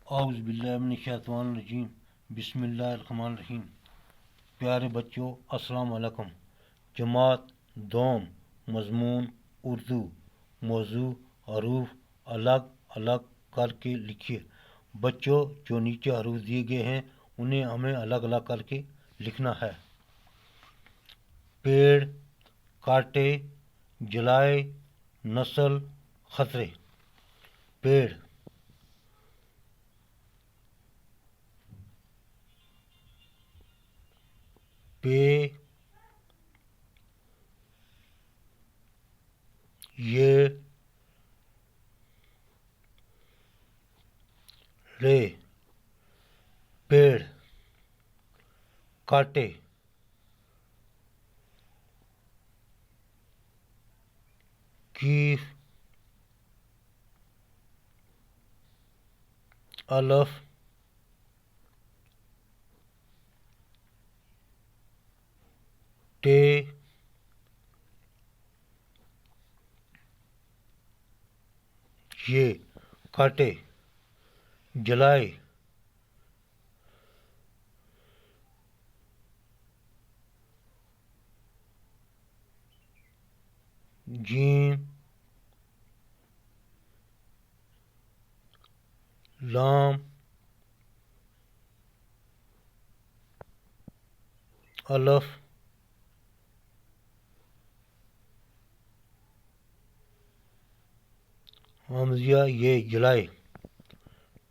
اعوذ باللہ من الشیطان الرجیم بسم اللہ الرحمن الرحیم۔ پیارے بچوں السلام علیکم۔ جماعت دوم، مضمون اردو، موضوع حروف الگ الگ کر کے لکھیے۔ بچوں جو نیچے حروف دیے گئے ہیں انہیں ہمیں الگ الگ کر کے لکھنا ہے۔ پیڑ، کاٹے، جلائے، نسل، خطرے۔ پیڑ، پے، یہ، رے۔ پیڑ، کاٹے، کیف، الف، ٹے، یہ۔ کاٹے، جلائے، جیم، لام، الف، حمزہ یہ جلائے۔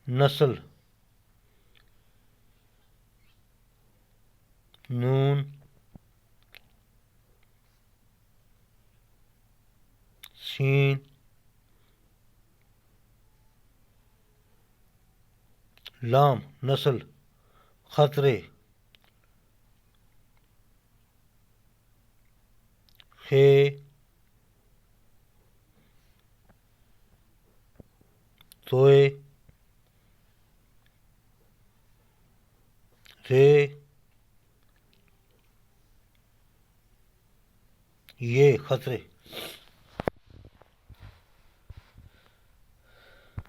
نسل، نون، سین، لام، نسل، خطرے، خے، توئے، رے، یہ۔ خطرے۔